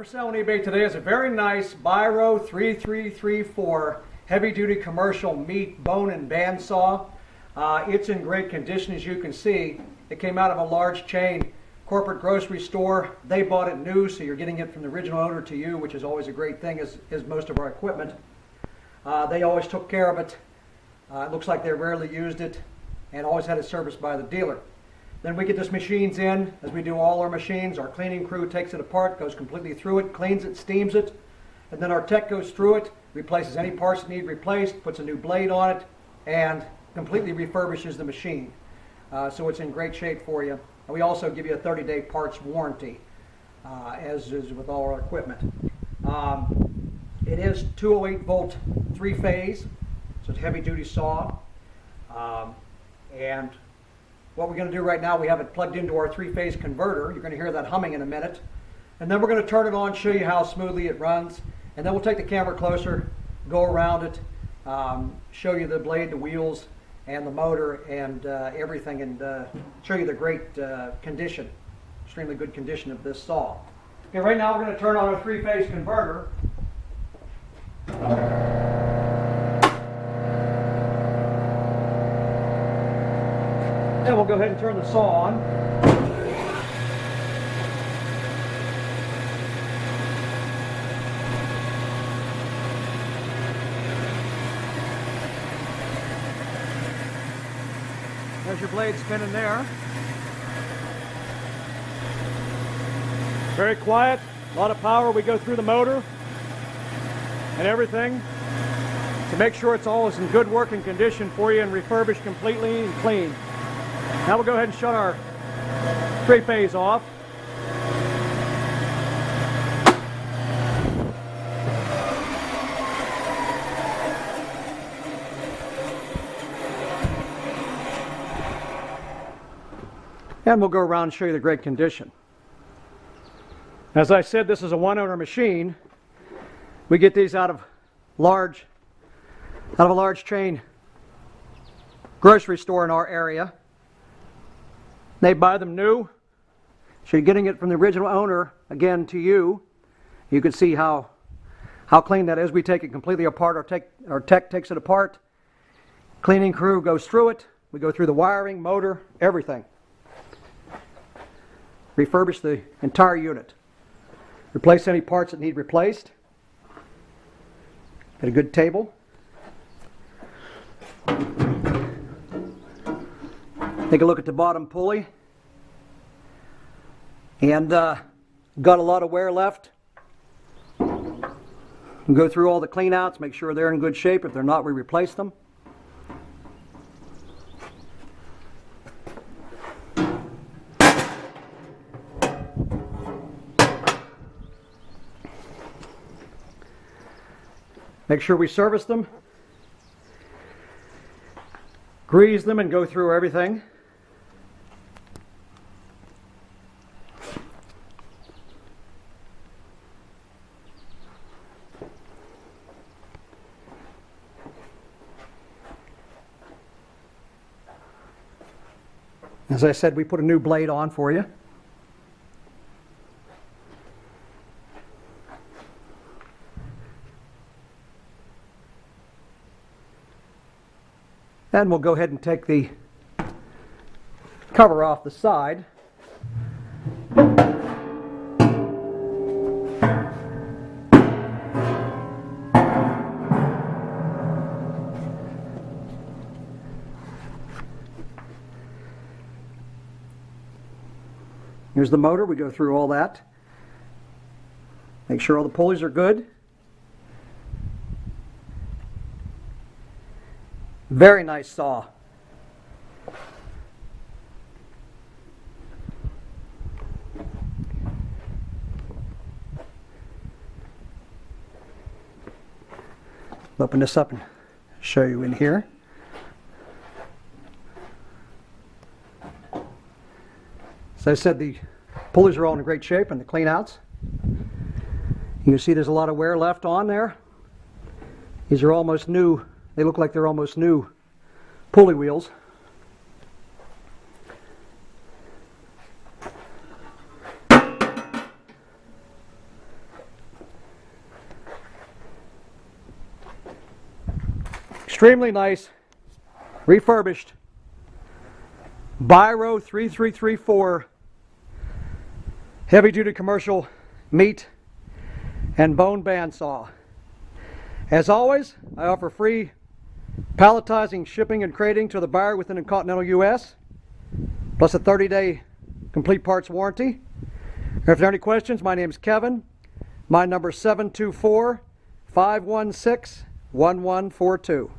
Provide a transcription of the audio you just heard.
for sale on eBay today is a very nice BIRO 3334 heavy-duty commercial meat bone and bandsaw. It's in great condition, as you can see. It came out of a large chain corporate grocery store. They bought it new, so you're getting it from the original owner to you, which is always a great thing, as most of our equipment. They always took care of it. It looks like they rarely used it, and always had it serviced by the dealer. Then we get this machines in, as we do all our machines. Our cleaning crew takes it apart, goes completely through it, cleans it, steams it, and then our tech goes through it, replaces any parts that need replaced, puts a new blade on it, and completely refurbishes the machine. So it's in great shape for you. And we also give you a 30-day parts warranty, as is with all our equipment. It is 208 volt 3-phase, so it's a heavy-duty saw. And what we're going to do right now, we have it plugged into our 3-phase converter. You're going to hear that humming in a minute. And then we're going to turn it on, show you how smoothly it runs. And then we'll take the camera closer, go around it, show you the blade, the wheels, and the motor, and everything, and show you the great condition, extremely good condition of this saw. Okay, right now we're going to turn on our 3-phase converter. And we'll go ahead and turn the saw on. There's your blade spinning there. Very quiet, a lot of power. We go through the motor and everything to make sure it's always in good working condition for you and refurbished completely and clean. Now we'll go ahead and shut our 3-phase off. And we'll go around and show you the great condition. As I said, this is a one-owner machine. We get these out of a large chain grocery store in our area. They buy them new, so you're getting it from the original owner, again, to you. You can see how clean that is. We take it completely apart. Our tech takes it apart. Cleaning crew goes through it. We go through the wiring, motor, everything. Refurbish the entire unit. Replace any parts that need replaced. Get a good table. Take a look at the bottom pulley. And got a lot of wear left. We'll go through all the clean outs, make sure they're in good shape. If they're not, we replace them. Make sure we service them, grease them, and go through everything. As I said, we put a new blade on for you. And we'll go ahead and take the cover off the side. Here's the motor. We go through all that. Make sure all the pulleys are good. Very nice saw. Open this up and show you in here. As I said, the pulleys are all in great shape and the clean outs. You can see there's a lot of wear left on there. These are almost new. They look like they're almost new pulley wheels. Extremely nice, refurbished BIRO 3334 heavy duty commercial meat and bone bandsaw. As always, I offer free palletizing, shipping, and crating to the buyer within the continental U.S., plus a 30-day complete parts warranty. If there are any questions, my name is Kevin. My number is 724-516-1142.